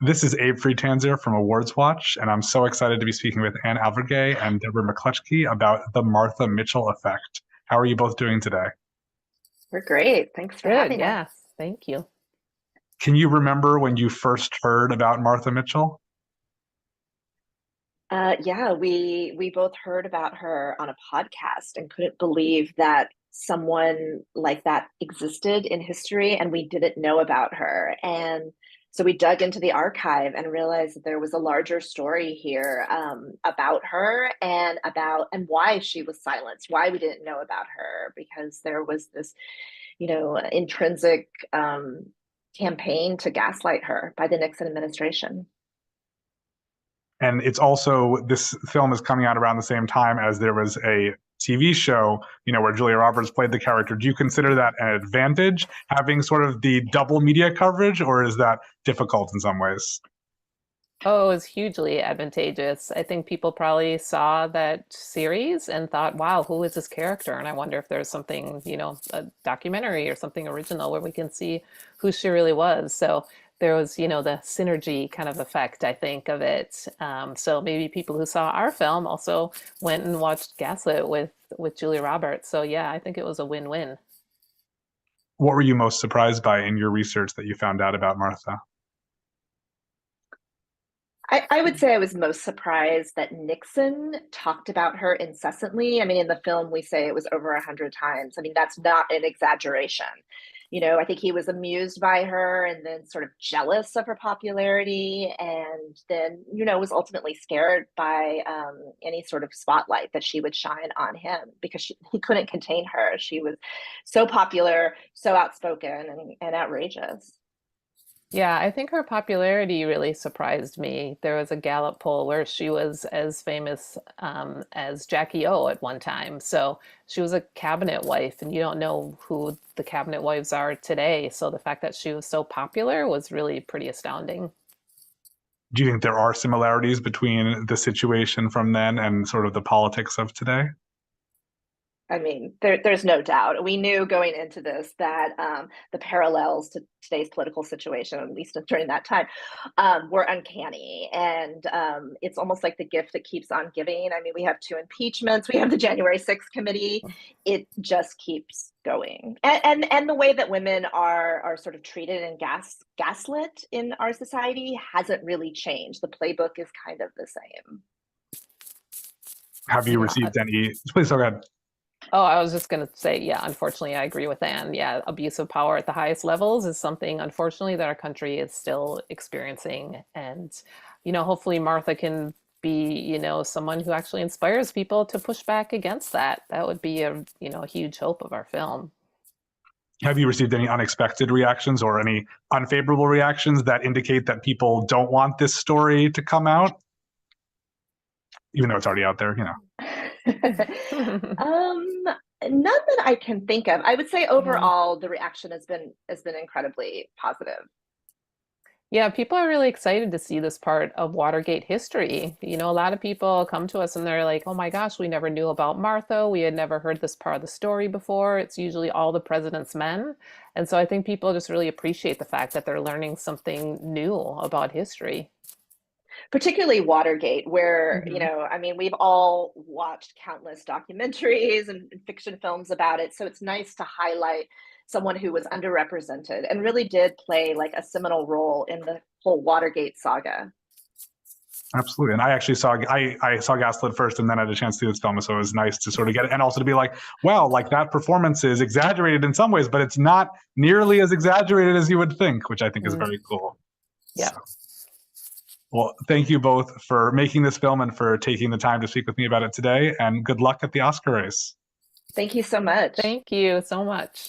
This is Abe Freetanzer from Awards Watch, and I'm so excited to be speaking with Anne Alvergue and Debra McClutchy about the Martha Mitchell effect. How are you both doing today? We're great. Thanks for Good, having us. yes. Thank you. Can you remember when you first heard about Martha Mitchell? Yeah, we both heard about her on a podcast and couldn't believe that someone like that existed in history and we didn't know about her. And so we dug into the archive and realized that there was a larger story here about her and why she was silenced, why we didn't know about her, because there was this, intrinsic campaign to gaslight her by the Nixon administration. And it's also, this film is coming out around the same time as there was a TV show, where Julia Roberts played the character. Do you consider that an advantage, having sort of the double media coverage, or is that difficult in some ways? Oh, it was hugely advantageous. I think people probably saw that series and thought, wow, who is this character? And I wonder if there's something, a documentary or something original where we can see who she really was. So there was, the synergy kind of effect, I think, of it. So maybe people who saw our film also went and watched Gaslit with Julia Roberts. So yeah, I think it was a win-win. What were you most surprised by in your research that you found out about Martha? I would say I was most surprised that Nixon talked about her incessantly. I mean, in the film, we say it was over 100 times. I mean, that's not an exaggeration. I think he was amused by her and then sort of jealous of her popularity, and then, was ultimately scared by any sort of spotlight that she would shine on him because he couldn't contain her. She was so popular, so outspoken, and outrageous. Yeah, I think her popularity really surprised me. There was a Gallup poll where she was as famous as Jackie O at one time. So she was a cabinet wife, and you don't know who the cabinet wives are today. So the fact that she was so popular was really pretty astounding. Do you think there are similarities between the situation from then and sort of the politics of today? I mean, there's no doubt. We knew going into this that the parallels to today's political situation, at least during that time, were uncanny. And it's almost like the gift that keeps on giving. I mean, we have two impeachments, we have the January 6th committee. It just keeps going. And the way that women are sort of treated and gaslit in our society hasn't really changed. The playbook is kind of the same. Have you Yeah. received any? Please go ahead. Oh, I was just going to say, yeah, unfortunately, I agree with Anne. Yeah, abuse of power at the highest levels is something, unfortunately, that our country is still experiencing. And, hopefully Martha can be, someone who actually inspires people to push back against that. That would be a huge hope of our film. Have you received any unexpected reactions or any unfavorable reactions that indicate that people don't want this story to come out? Even though it's already out there, None that I can think of. I would say Yeah. overall the reaction has been incredibly positive. Yeah, people are really excited to see this part of Watergate history. A lot of people come to us and they're like, oh my gosh, we never knew about Martha. We had never heard this part of the story before. It's usually all the president's men. And so I think people just really appreciate the fact that they're learning something new about history. Particularly Watergate, where, Hmm. I mean, we've all watched countless documentaries and fiction films about it. So it's nice to highlight someone who was underrepresented and really did play like a seminal role in the whole Watergate saga. absolutely. And I actually I saw Gaslit first, and then I had a chance to see this film, so it was nice to sort of get it, and also to be like, well, like that performance is exaggerated in some ways, but it's not nearly as exaggerated as you would think, which I think is Mm, very cool. yeah. So, well, thank you both for making this film and for taking the time to speak with me about it today, and good luck at the Oscar race. Thank you so much. Thank you so much.